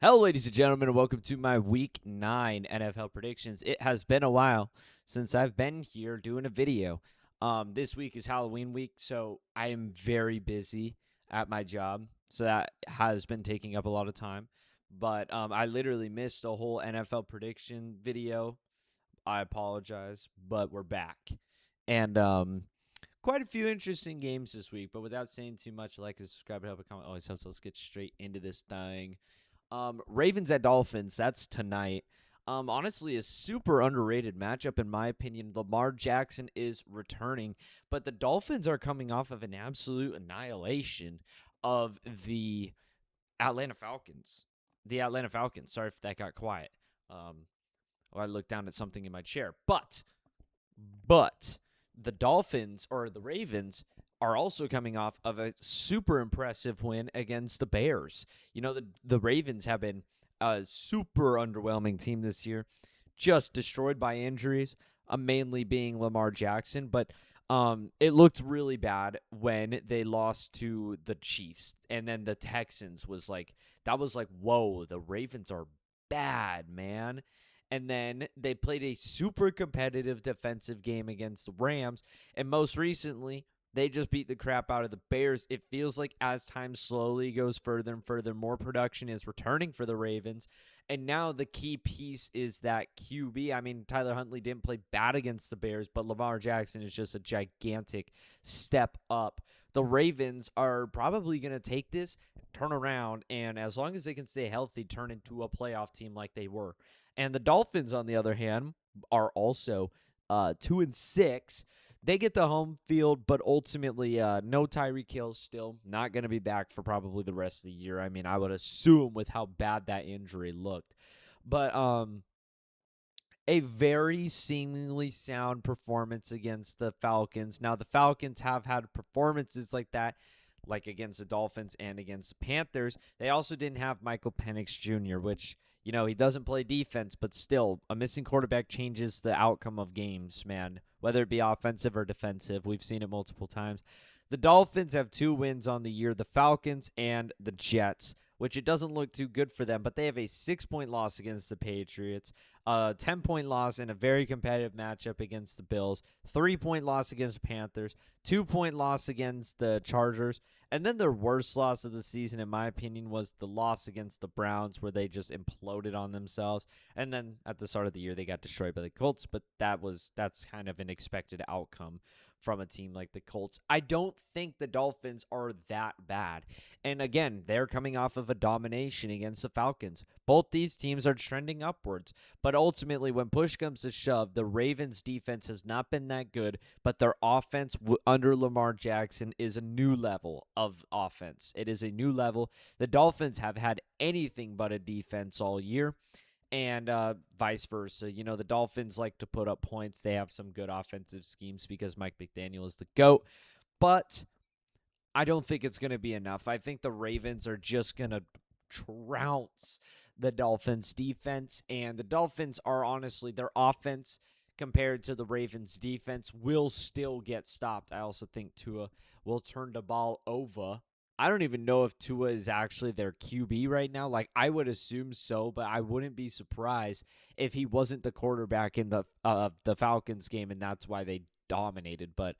Hello, ladies and gentlemen, and welcome to my Week 9 NFL predictions. It has been a while since I've been here doing a video. This week is Halloween week, so I am very busy at my job, so that has been taking up a lot of time. But I literally missed a whole NFL prediction video. I apologize, but we're back. And quite a few interesting games this week, but without saying too much, like and subscribe, help, a comment, always helps. Let's get straight into this thing. Ravens at Dolphins, that's tonight. Honestly, a super underrated matchup in my opinion. Lamar Jackson is returning, but the Dolphins are coming off of an absolute annihilation of the Atlanta Falcons. The Atlanta Falcons. Sorry if that got quiet. Or I looked down at something in my chair. But the Dolphins or the Ravens are also coming off of a super impressive win against the Bears. You know, the Ravens have been a super underwhelming team this year, just destroyed by injuries, mainly being Lamar Jackson. But it looked really bad when they lost to the Chiefs. And then the Texans was like, that was like, whoa, the Ravens are bad, man. And then they played a super competitive defensive game against the Rams. And most recently, they just beat the crap out of the Bears. It feels like as time slowly goes further and further, more production is returning for the Ravens. And now the key piece is that QB. I mean, Tyler Huntley didn't play bad against the Bears, but Lamar Jackson is just a gigantic step up. The Ravens are probably going to take this, turn around, and as long as they can stay healthy, turn into a playoff team like they were. And the Dolphins, on the other hand, are also 2-6. They get the home field, but ultimately, no Tyreek Hill still. Not going to be back for probably the rest of the year. I mean, I would assume with how bad that injury looked. But a very seemingly sound performance against the Falcons. Now, the Falcons have had performances like that, like against the Dolphins and against the Panthers. They also didn't have Michael Penix Jr., which, you know, he doesn't play defense, but still, a missing quarterback changes the outcome of games, man, whether it be offensive or defensive. We've seen it multiple times. The Dolphins have 2 wins on the year, the Falcons and the Jets, which it doesn't look too good for them, but they have a 6-point loss against the Patriots, a 10-point loss in a very competitive matchup against the Bills, 3-point loss against the Panthers, 2-point loss against the Chargers, and then their worst loss of the season, in my opinion, was the loss against the Browns, where they just imploded on themselves. And then at the start of the year, they got destroyed by the Colts, but that's kind of an expected outcome from a team like the Colts. I don't think the Dolphins are that bad. And again, they're coming off of a domination against the Falcons. Both these teams are trending upwards. But ultimately, when push comes to shove, the Ravens' defense has not been that good, but their offense under Lamar Jackson is a new level of offense. It is a new level. The Dolphins have had anything but a defense all year, and vice versa. You know, the Dolphins like to put up points. They have some good offensive schemes because Mike McDaniel is the GOAT, but I don't think it's going to be enough. I think the Ravens are just going to trounce the Dolphins defense, and the Dolphins are honestly, their offense compared to the Ravens defense will still get stopped. I also think Tua will turn the ball over. I don't even know if Tua is actually their QB right now. Like, I would assume so, but I wouldn't be surprised if he wasn't the quarterback in the Falcons game, and that's why they dominated. But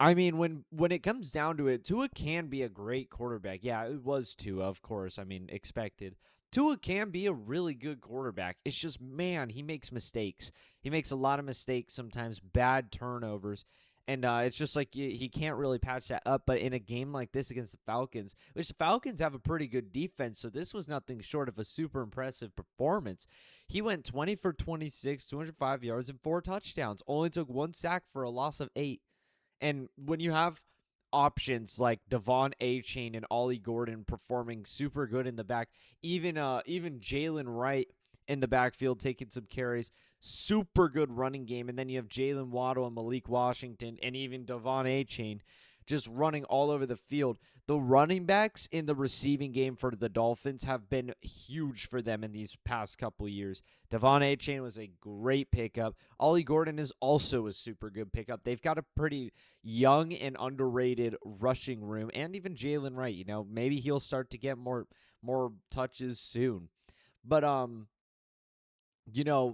I mean, when it comes down to it, Tua can be a great quarterback. Yeah, it was Tua, of course. I mean, expected. Tua can be a really good quarterback. It's just, man, he makes mistakes. He makes a lot of mistakes, sometimes bad turnovers. And it's just like he can't really patch that up. But in a game like this against the Falcons, which the Falcons have a pretty good defense, so this was nothing short of a super impressive performance. He went 20 for 26, 205 yards, and 4 touchdowns. Only took 1 sack for a loss of 8. And when you have options like Devon Achane and Ollie Gordon performing super good in the back, even Jalen Wright in the backfield taking some carries, super good running game, and then you have Jalen Waddle and Malik Washington and even Devon Achane just running all over the field. The running backs in the receiving game for the Dolphins have been huge for them in these past couple years. Devon Achane was a great pickup. Ollie Gordon is also a super good pickup. They've got a pretty young and underrated rushing room, and even Jalen Wright. You know, maybe he'll start to get more more touches soon. But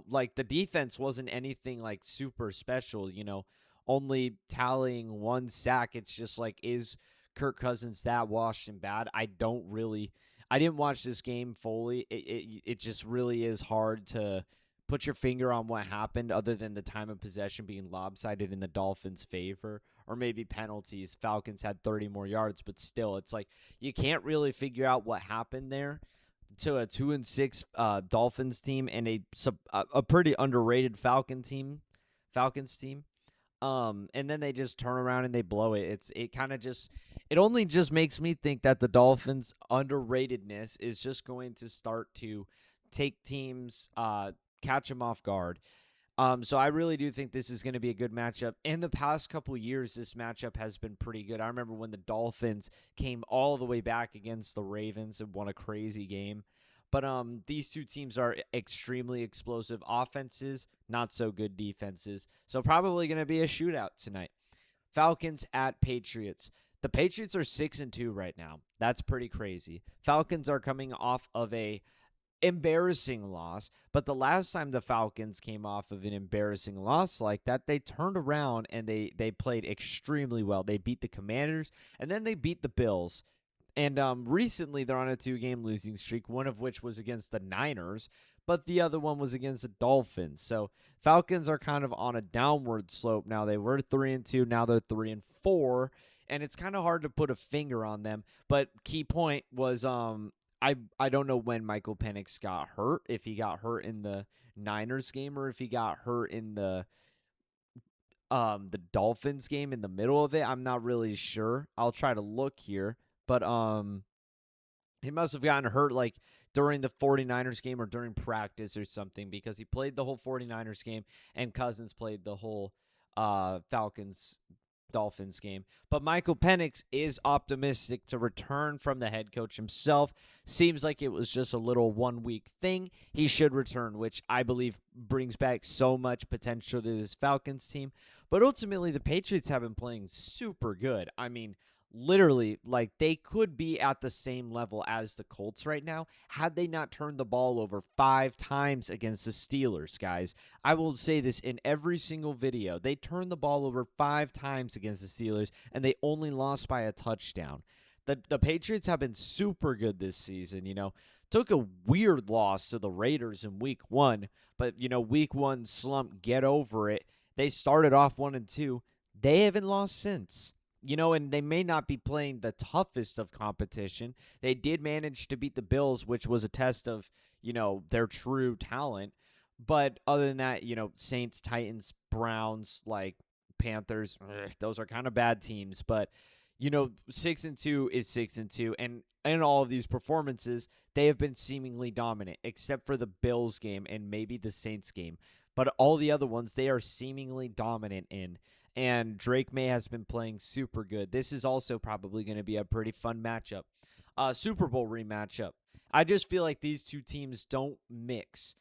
like the defense wasn't anything like super special, only tallying one sack. It's just like, is Kirk Cousins that washed and bad? I didn't watch this game fully. It just really is hard to put your finger on what happened other than the time of possession being lopsided in the Dolphins' favor, or maybe penalties. Falcons had 30 more yards, but still, it's like you can't really figure out what happened there to a 2-6 Dolphins team and a pretty underrated Falcons team. And then they just turn around and they blow it. It only just makes me think that the Dolphins' underratedness is just going to start to take teams, catch them off guard. So I really do think this is going to be a good matchup. In the past couple years, this matchup has been pretty good. I remember when the Dolphins came all the way back against the Ravens and won a crazy game. But these two teams are extremely explosive offenses, not so good defenses. So probably going to be a shootout tonight. Falcons at Patriots. The Patriots are 6-2 right now. That's pretty crazy. Falcons are coming off of a embarrassing loss, but the last time the Falcons came off of an embarrassing loss like that, they turned around and they played extremely well. They beat the Commanders, and then they beat the Bills. And recently they're on a 2-game losing streak, one of which was against the Niners, but the other one was against the Dolphins. So Falcons are kind of on a downward slope now. They were 3-2, now they're 3-4, and it's kind of hard to put a finger on them. But key point was I don't know when Michael Penix got hurt, if he got hurt in the Niners game or if he got hurt in the Dolphins game in the middle of it. I'm not really sure. I'll try to look here, but he must have gotten hurt like during the 49ers game or during practice or something, because he played the whole 49ers game and Cousins played the whole Dolphins game. But Michael Penix is optimistic to return from the head coach himself. Seems like it was just a little 1-week thing. He should return, which I believe brings back so much potential to this Falcons team. But ultimately, the Patriots have been playing super good. I mean, literally, like, they could be at the same level as the Colts right now had they not turned the ball over 5 times against the Steelers, guys. I will say this in every single video. They turned the ball over 5 times against the Steelers, and they only lost by a touchdown. The Patriots have been super good this season, Took a weird loss to the Raiders in week 1, but, week 1 slump, get over it. They started off 1-2. They haven't lost since. And they may not be playing the toughest of competition. They did manage to beat the Bills, which was a test of, their true talent. But other than that, Saints, Titans, Browns, like Panthers, those are kind of bad teams. But, 6-2 is 6-2. And in all of these performances, they have been seemingly dominant, except for the Bills game and maybe the Saints game. But all the other ones, they are seemingly dominant in. And Drake May has been playing super good. This is also probably going to be a pretty fun matchup. Super Bowl rematchup. I just feel like these two teams don't mix.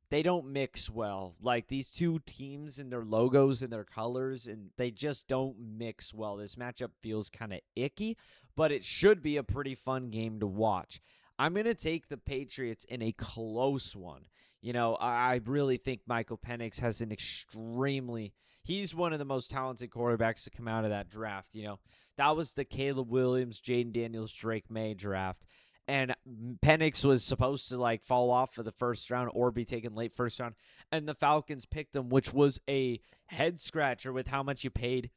They don't mix well. Like, these two teams and their logos and their colors, and they just don't mix well. This matchup feels kind of icky, but it should be a pretty fun game to watch. I'm going to take the Patriots in a close one. I really think Michael Penix has he's one of the most talented quarterbacks to come out of that draft. That was the Caleb Williams, Jaden Daniels, Drake May draft. And Penix was supposed to fall off for the first round or be taken late first round. And the Falcons picked him, which was a head scratcher with how much you paid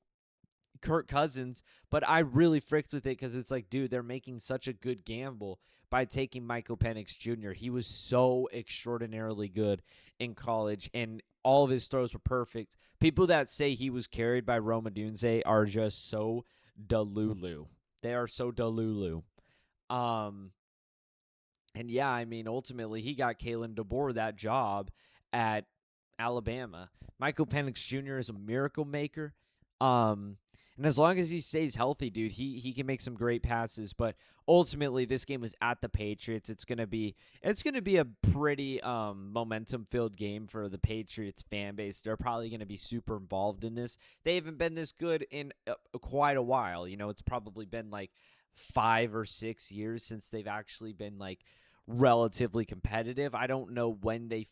Kirk Cousins. But I really fricked with it because it's like, dude, they're making such a good gamble by taking Michael Penix Jr. He was so extraordinarily good in college, and all of his throws were perfect. People that say he was carried by Rome Odunze are just so delulu. They are so delulu. And yeah, I mean, ultimately, he got Kalen DeBoer that job at Alabama. Michael Penix Jr. is a miracle maker. And as long as he stays healthy, dude, he can make some great passes. But ultimately, this game was at the Patriots. It's gonna be a pretty momentum-filled game for the Patriots fan base. They're probably gonna be super involved in this. They haven't been this good in quite a while. It's probably been like 5 or 6 years since they've actually been like relatively competitive. I don't know when they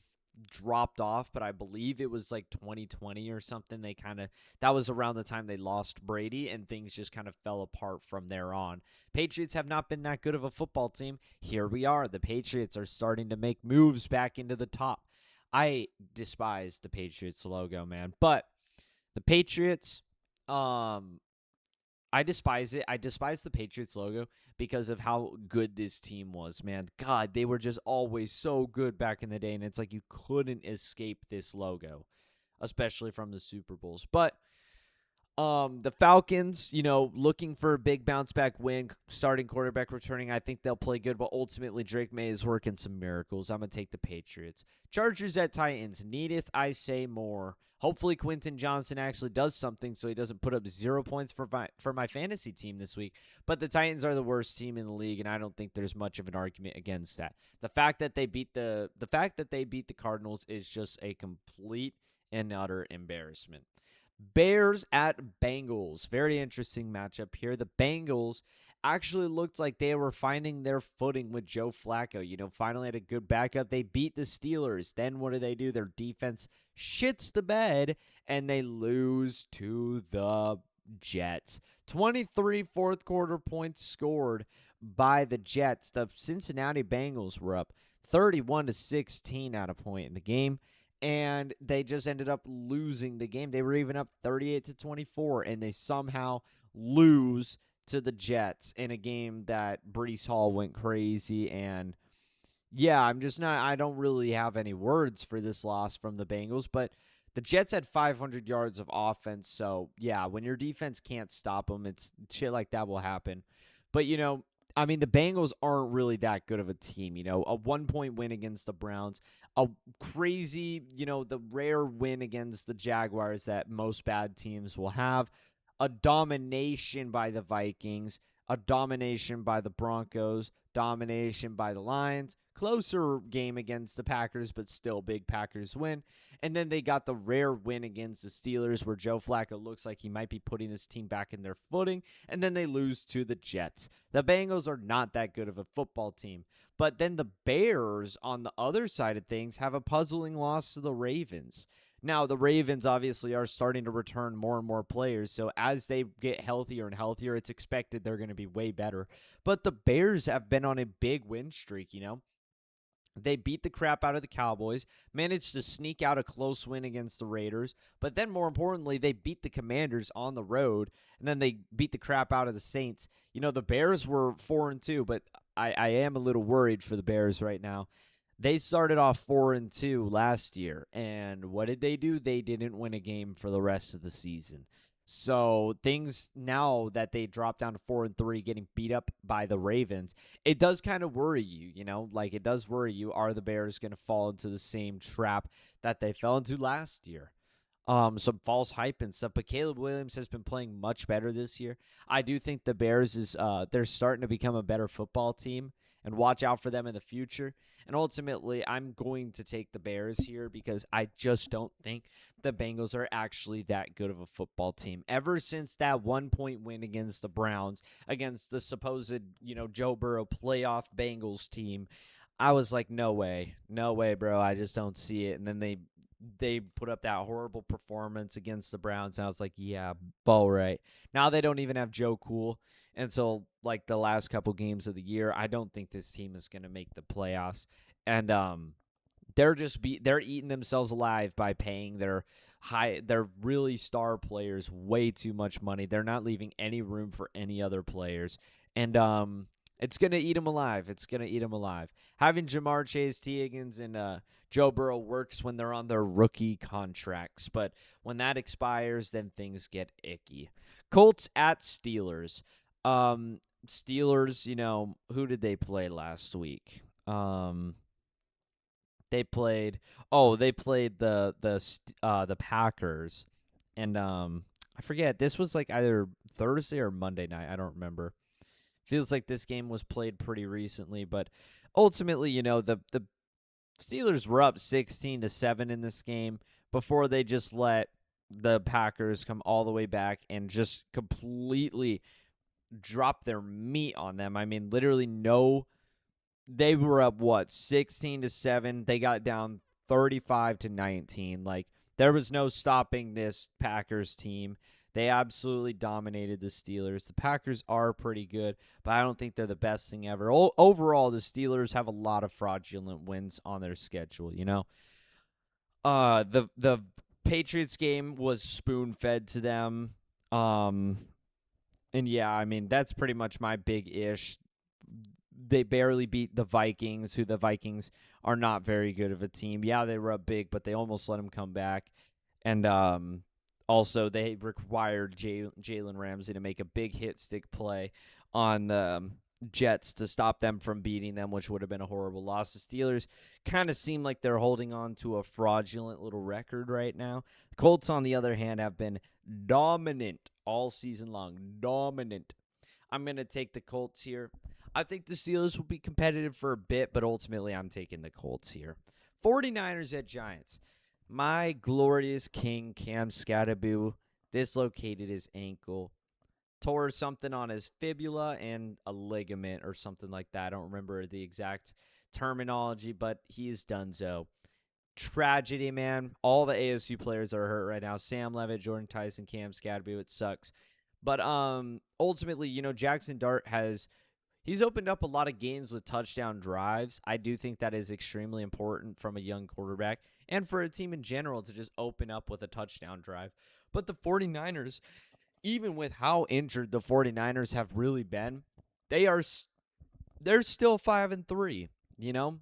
dropped off, but I believe it was like 2020 or something. That was around the time they lost Brady, and things just kind of fell apart from there on. Patriots have not been that good of a football team. Here we are. The Patriots are starting to make moves back into the top. I despise the Patriots logo, man. But the Patriots, I despise it. I despise the Patriots logo because of how good this team was, man. God, they were just always so good back in the day, and it's like you couldn't escape this logo, especially from the Super Bowls. But the Falcons, looking for a big bounce back win, starting quarterback returning. I think they'll play good, but ultimately Drake May is working some miracles. I'm going to take the Patriots. Chargers at Titans. Needeth I say more. Hopefully Quentin Johnson actually does something so he doesn't put up 0 points for my fantasy team this week. But the Titans are the worst team in the league, and I don't think there's much of an argument against that. The fact that they beat the Cardinals is just a complete and utter embarrassment. Bears at Bengals. Very interesting matchup here. The Bengals actually looked like they were finding their footing with Joe Flacco. Finally had a good backup. They beat the Steelers. Then what do? Their defense shits the bed, and they lose to the Jets. 23 fourth quarter points scored by the Jets. The Cincinnati Bengals were up 31-16 at a point in the game. And they just ended up losing the game. They were even up 38-24, and they somehow lose to the Jets in a game that Breece Hall went crazy. And yeah, I don't really have any words for this loss from the Bengals, but the Jets had 500 yards of offense. So yeah, when your defense can't stop them, it's shit like that will happen. But the Bengals aren't really that good of a team. A 1-point win against the Browns, a crazy, the rare win against the Jaguars that most bad teams will have, a domination by the Vikings, a domination by the Broncos, domination by the Lions, closer game against the Packers, but still big Packers win. And then they got the rare win against the Steelers where Joe Flacco looks like he might be putting this team back in their footing, and then they lose to the Jets. The Bengals are not that good of a football team. But then the Bears, on the other side of things, have a puzzling loss to the Ravens. Now, the Ravens obviously are starting to return more and more players, so as they get healthier and healthier, it's expected they're going to be way better. But the Bears have been on a big win streak, They beat the crap out of the Cowboys, managed to sneak out a close win against the Raiders, but then more importantly, they beat the Commanders on the road, and then they beat the crap out of the Saints. The Bears were 4-2, but I am a little worried for the Bears right now. They started off 4-2 last year, and what did they do? They didn't win a game for the rest of the season. So things now that they dropped down to 4-3, getting beat up by the Ravens, it does kind of worry you, it does worry you. Are the Bears going to fall into the same trap that they fell into last year? Some false hype and stuff, but Caleb Williams has been playing much better this year. I do think the Bears they're starting to become a better football team, and watch out for them in the future. And ultimately, I'm going to take the Bears here because I just don't think the Bengals are actually that good of a football team. Ever since that 1-point win against the Browns, against the supposed, Joe Burrow playoff Bengals team, I was like, no way, bro. I just don't see it. And then they put up that horrible performance against the Browns, and I was like, yeah, all right. Now they don't even have Joe Cool until like the last couple games of the year. I don't think this team is going to make the playoffs, and they're eating themselves alive by paying their really star players way too much money. They're not leaving any room for any other players, and it's going to eat them alive. Having Jamar Chase, T. Higgins, and Joe Burrow works when they're on their rookie contracts. But when that expires, then things get icky. Colts at Steelers. Steelers, who did they play last week? They played the Packers. And I forget. This was like either Thursday or Monday night. I don't remember. Feels like this game was played pretty recently, but ultimately, the Steelers were up 16-7 in this game before they just let the Packers come all the way back and just completely drop their meat on them. I mean, literally they were up 16-7. They got down 35-19. Like, there was no stopping this Packers team. They absolutely dominated the Steelers. The Packers are pretty good, but I don't think they're the best thing ever. Overall, the Steelers have a lot of fraudulent wins on their schedule, you know? The Patriots game was spoon-fed to them. And yeah, I mean, that's pretty much my big ish. They barely beat the Vikings, who the Vikings are not very good of a team. Yeah, they were up big, but they almost let them come back. And also, they required Jalen Ramsey to make a big hit stick play on the Jets to stop them from beating them, which would have been a horrible loss. The Steelers kind of seem like they're holding on to a fraudulent little record right now. The Colts, on the other hand, have been dominant all season long. Dominant. I'm going to take the Colts here. I think the Steelers will be competitive for a bit, but ultimately I'm taking the Colts here. 49ers at Giants. My glorious king, Cam Skattebo, dislocated his ankle. Tore something on his fibula and a ligament or something like that. I don't remember the exact terminology, but he's done so. Tragedy, man. All the ASU players are hurt right now. Sam Levitt, Jordan Tyson, Cam Skattebo. It sucks. But ultimately, you know, Jackson Dart he's opened up a lot of games with touchdown drives. I do think that is extremely important from a young quarterback and for a team in general to just open up with a touchdown drive. But the 49ers, even with how injured the 49ers have really been, they're still 5-3, you know?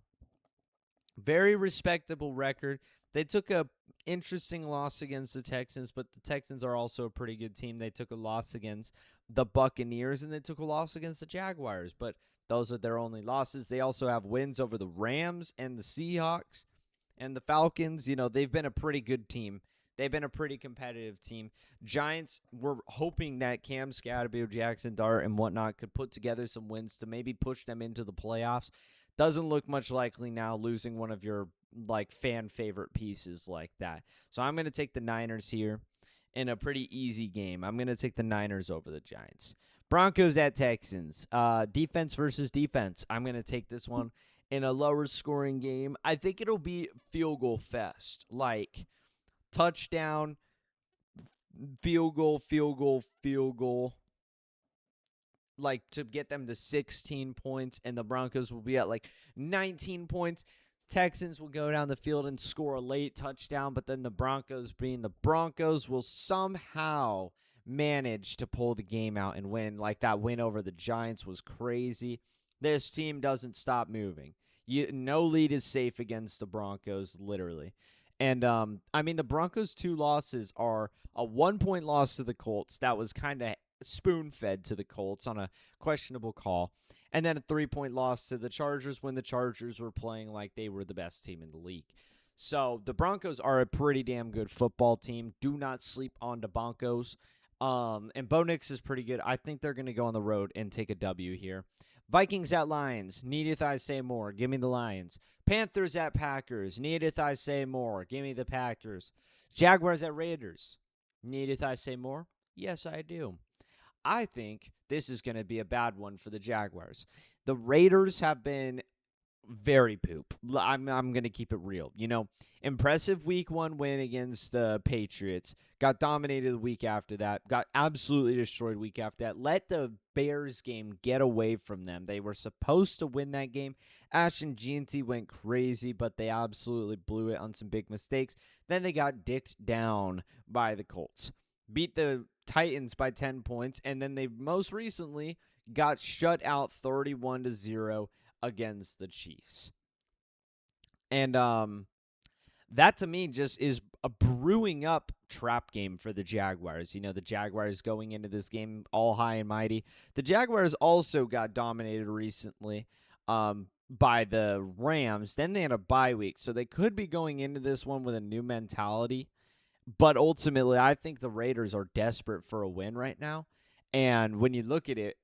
Very respectable record. They took a interesting loss against the Texans, but the Texans are also a pretty good team. They took a loss against the Buccaneers, and they took a loss against the Jaguars, but those are their only losses. They also have wins over the Rams and the Seahawks and the Falcons. You know, they've been a pretty good team. They've been a pretty competitive team. Giants, we're hoping that Cam Skattebo, Jackson Dart, and whatnot could put together some wins to maybe push them into the playoffs. Doesn't look much likely now, losing one of your fan favorite pieces like that. So I'm going to take the Niners here in a pretty easy game. I'm going to take the Niners over the Giants. Broncos at Texans. Defense versus defense. I'm going to take this one in a lower scoring game. I think it'll be field goal fest. Like touchdown, field goal. Like to get them to 16 points, and the Broncos will be at 19 points. Texans will go down the field and score a late touchdown, but then the Broncos, being the Broncos, will somehow manage to pull the game out and win. Like that win over the Giants was crazy. This team doesn't stop moving. No lead is safe against the Broncos, literally. And, I mean, the Broncos' 2 losses are a 1-point loss to the Colts. That was kind of spoon-fed to the Colts on a questionable call. And then a 3-point loss to the Chargers when the Chargers were playing like they were the best team in the league. So the Broncos are a pretty damn good football team. Do not sleep on the Broncos. And Bo Nix is pretty good. I think they're going to go on the road and take a W here. Vikings at Lions. Needeth I say more? Give me the Lions. Panthers at Packers. Needeth I say more? Give me the Packers. Jaguars at Raiders. Needeth I say more? Yes, I do. I think this is going to be a bad one for the Jaguars. The Raiders have been very poop. I'm going to keep it real. You know, impressive week 1 win against the Patriots. Got dominated the week after that. Got absolutely destroyed week after that. Let the Bears game get away from them. They were supposed to win that game. Ashton Jeanty went crazy, but they absolutely blew it on some big mistakes. Then they got dicked down by the Colts. Beat the Titans by 10 points, and then they most recently got shut out 31-0 against the Chiefs. And that to me just is a brewing up trap game for the Jaguars. You know, the Jaguars going into this game all high and mighty. The Jaguars also got dominated recently by the Rams. Then they had a bye week, so they could be going into this one with a new mentality. But ultimately, I think the Raiders are desperate for a win right now. And when you look at it,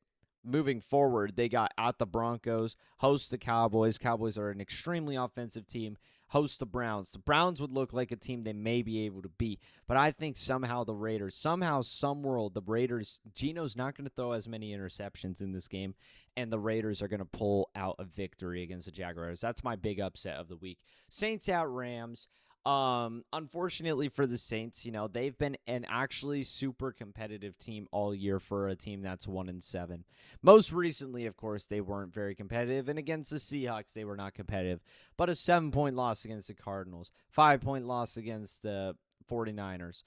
moving forward, they got at the Broncos, host the Cowboys. Cowboys are an extremely offensive team. host the Browns. The Browns would look like a team they may be able to beat, but I think somehow the Raiders, somehow, some world, the Raiders, Geno's not going to throw as many interceptions in this game, and the Raiders are going to pull out a victory against the Jaguars. That's my big upset of the week. Saints at Rams. Unfortunately for the Saints, they've been an actually super competitive team all year for a team that's 1-7. Most recently, of course, they weren't very competitive, and against the Seahawks, they were not competitive. But a 7-point loss against the Cardinals, 5-point loss against the 49ers.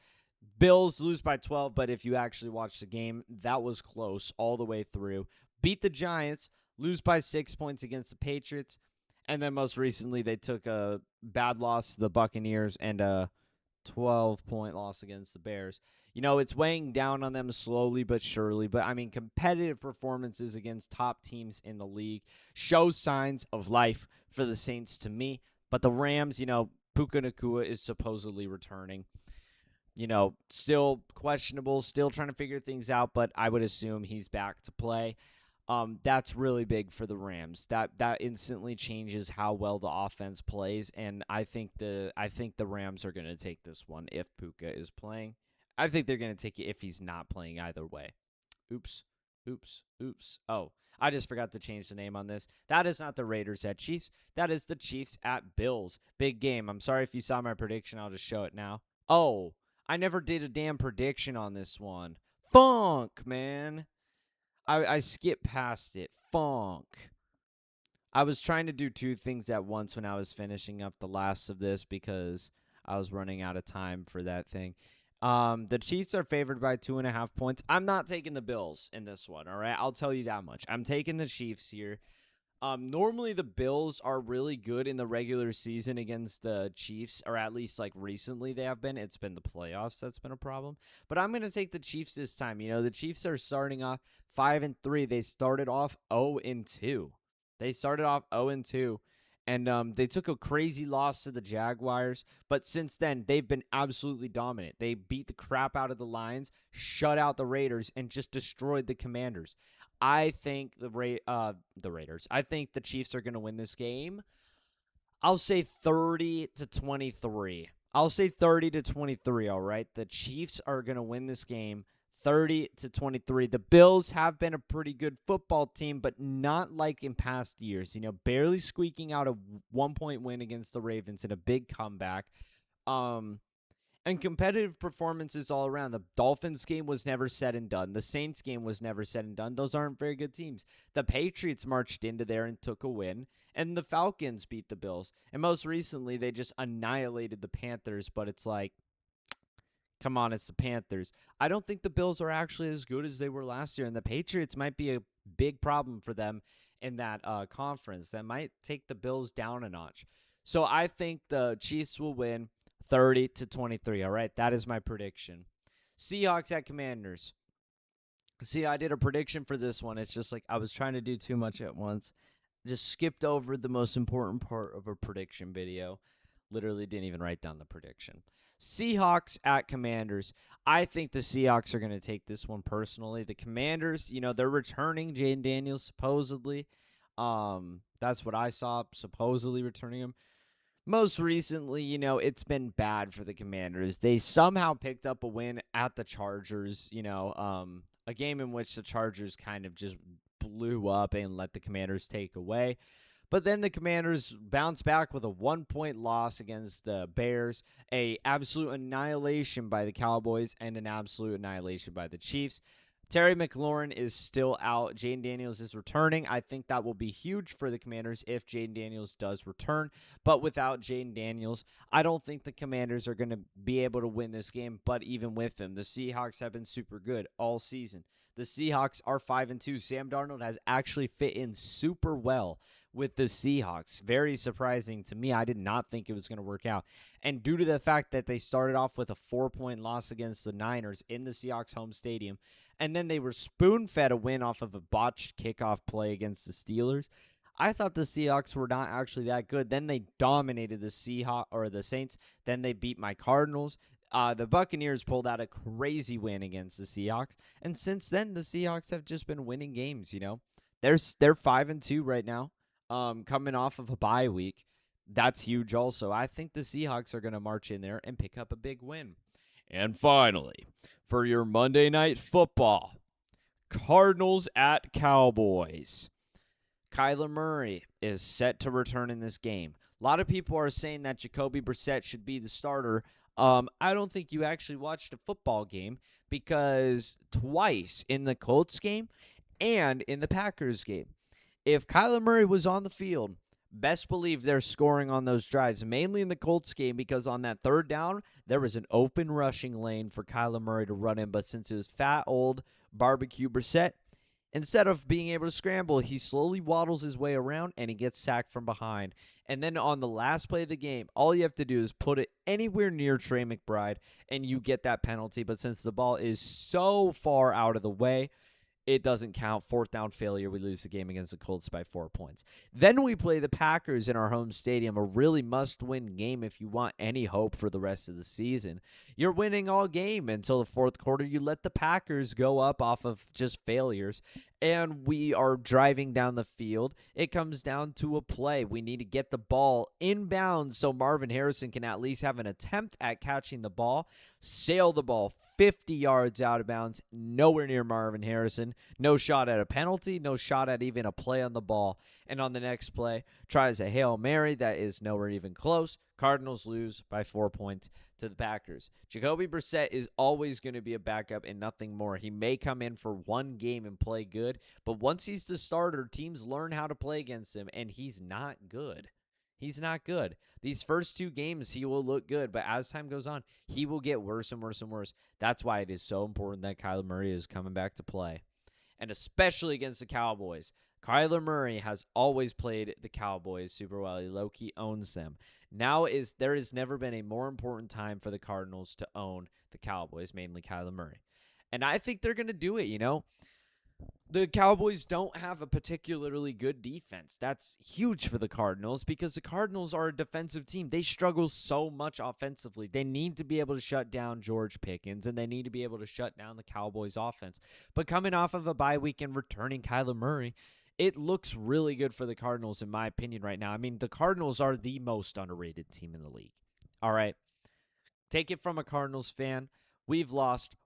Bills lose by 12, but if you actually watch the game, that was close all the way through. Beat the Giants, lose by 6 points against the Patriots. And then most recently, they took a bad loss to the Buccaneers and a 12-point loss against the Bears. It's weighing down on them slowly but surely. But, competitive performances against top teams in the league show signs of life for the Saints to me. But the Rams, Puka Nacua is supposedly returning. Still questionable, still trying to figure things out, but I would assume he's back to play. That's really big for the Rams. That instantly changes how well the offense plays, and I think the Rams are going to take this one if Puka is playing. I think they're going to take it if he's not playing either way. Oops. Oh, I just forgot to change the name on this. That is not the Raiders at Chiefs. That is the Chiefs at Bills. Big game. I'm sorry if you saw my prediction. I'll just show it now. Oh, I never did a damn prediction on this one. Funk, man. I skipped past it. Funk. I was trying to do two things at once when I was finishing up the last of this because I was running out of time for that thing. The Chiefs are favored by 2.5 points. I'm not taking the Bills in this one, all right? I'll tell you that much. I'm taking the Chiefs here. Normally the Bills are really good in the regular season against the Chiefs, or at least like recently they have been. It's been the playoffs that's been a problem. But I'm going to take the Chiefs this time. The Chiefs are starting off 5-3. They started off 0-2. And they took a crazy loss to the Jaguars, but since then, they've been absolutely dominant. They beat the crap out of the Lions, shut out the Raiders, and just destroyed the Commanders. I think the Raiders. I think the Chiefs are going to win this game. I'll say 30-23. I'll say 30-23, all right? The Chiefs are going to win this game 30-23. The Bills have been a pretty good football team, but not like in past years. Barely squeaking out a 1-point win against the Ravens in a big comeback. And competitive performances all around. The Dolphins game was never said and done. The Saints game was never said and done. Those aren't very good teams. The Patriots marched into there and took a win. And the Falcons beat the Bills. And most recently, they just annihilated the Panthers. But it's like, come on, it's the Panthers. I don't think the Bills are actually as good as they were last year. And the Patriots might be a big problem for them in that conference. That might take the Bills down a notch. So I think the Chiefs will win 30-23. All right, that is my prediction. Seahawks at Commanders. See, I did a prediction for this one. It's just like I was trying to do too much at once. Just skipped over the most important part of a prediction video. Literally didn't even write down the prediction. Seahawks at Commanders. I think the Seahawks are going to take this one personally. The Commanders, they're returning Jayden Daniels supposedly. That's what I saw, supposedly returning him. Most recently, it's been bad for the Commanders. They somehow picked up a win at the Chargers, a game in which the Chargers kind of just blew up and let the Commanders take away. But then the Commanders bounced back with a 1-point loss against the Bears, a absolute annihilation by the Cowboys, and an absolute annihilation by the Chiefs. Terry McLaurin is still out. Jayden Daniels is returning. I think that will be huge for the Commanders if Jayden Daniels does return. But without Jayden Daniels, I don't think the Commanders are going to be able to win this game. But even with him, the Seahawks have been super good all season. The Seahawks are 5-2. Sam Darnold has actually fit in super well with the Seahawks. Very surprising to me. I did not think it was going to work out. And due to the fact that they started off with a 4-point loss against the Niners in the Seahawks home stadium, and then they were spoon-fed a win off of a botched kickoff play against the Steelers, I thought the Seahawks were not actually that good. Then they dominated the Saints. Then they beat my Cardinals. The Buccaneers pulled out a crazy win against the Seahawks. And since then, the Seahawks have just been winning games, They're 5-2 right now, coming off of a bye week. That's huge also. I think the Seahawks are going to march in there and pick up a big win. And finally, for your Monday Night Football, Cardinals at Cowboys. Kyler Murray is set to return in this game. A lot of people are saying that Jacoby Brissett should be the starter. I don't think you actually watched a football game because twice in the Colts game and in the Packers game, if Kyler Murray was on the field, best believe they're scoring on those drives, mainly in the Colts game because on that third down, there was an open rushing lane for Kyler Murray to run in. But since it was fat, old barbecue Brissett, instead of being able to scramble, he slowly waddles his way around and he gets sacked from behind. And then on the last play of the game, all you have to do is put it anywhere near Trey McBride and you get that penalty. But since the ball is so far out of the way, it doesn't count. Fourth down failure. We lose the game against the Colts by 4 points. Then we play the Packers in our home stadium, a really must-win game if you want any hope for the rest of the season. You're winning all game until the fourth quarter. You let the Packers go up off of just failures, and we are driving down the field. It comes down to a play. We need to get the ball inbounds so Marvin Harrison can at least have an attempt at catching the ball, sail the ball 50 yards out of bounds, nowhere near Marvin Harrison. No shot at a penalty, no shot at even a play on the ball. And on the next play, tries a Hail Mary that is nowhere even close. Cardinals lose by 4 points to the Packers. Jacoby Brissett is always going to be a backup and nothing more. He may come in for one game and play good, but once he's the starter, teams learn how to play against him, and he's not good. He's not good. These first two games, he will look good, but as time goes on, he will get worse and worse and worse. That's why it is so important that Kyler Murray is coming back to play, and especially against the Cowboys. Kyler Murray has always played the Cowboys super well. He low-key owns them. There has never been a more important time for the Cardinals to own the Cowboys, mainly Kyler Murray. And I think they're going to do it, The Cowboys don't have a particularly good defense. That's huge for the Cardinals because the Cardinals are a defensive team. They struggle so much offensively. They need to be able to shut down George Pickens, and they need to be able to shut down the Cowboys' offense. But coming off of a bye week and returning Kyler Murray, it looks really good for the Cardinals, in my opinion, right now. I mean, the Cardinals are the most underrated team in the league. All right. Take it from a Cardinals fan. We lost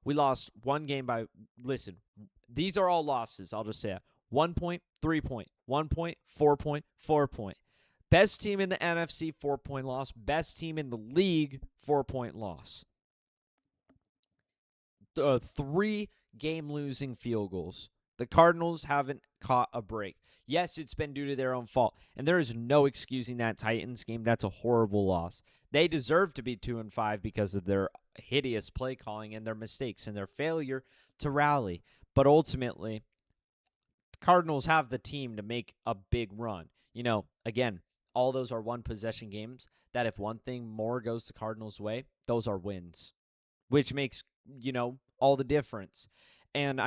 one game by, listen, these are all losses. I'll just say it. 1 point, 3 point, 1 point, 4 point, 4 point. Best team in the NFC, 4-point loss. Best team in the league, 4-point loss. 3 game-losing field goals. The Cardinals haven't caught a break. Yes, it's been due to their own fault, and there is no excusing that Titans game. That's a horrible loss. They deserve to be 2-5 because of their hideous play calling and their mistakes and their failure to rally. But ultimately, the Cardinals have the team to make a big run. Again, all those are one-possession games that if one thing more goes the Cardinals' way, those are wins, which makes, all the difference. And,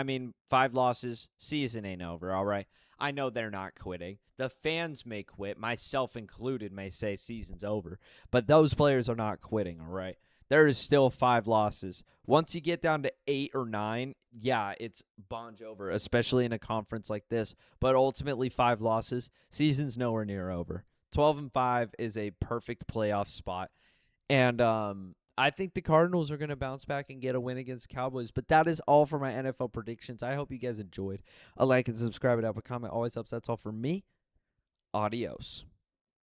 5 losses, season ain't over, all right? I know they're not quitting. The fans may quit, myself included, may say season's over. But those players are not quitting, all right? There is still 5 losses. Once you get down to 8 or 9, yeah, it's Bon Jovi, especially in a conference like this. But ultimately, 5 losses, season's nowhere near over. 12-5 is a perfect playoff spot. And I think the Cardinals are going to bounce back and get a win against the Cowboys. But that is all for my NFL predictions. I hope you guys enjoyed. A like and subscribe, and have a comment always helps. That's all for me. Adios.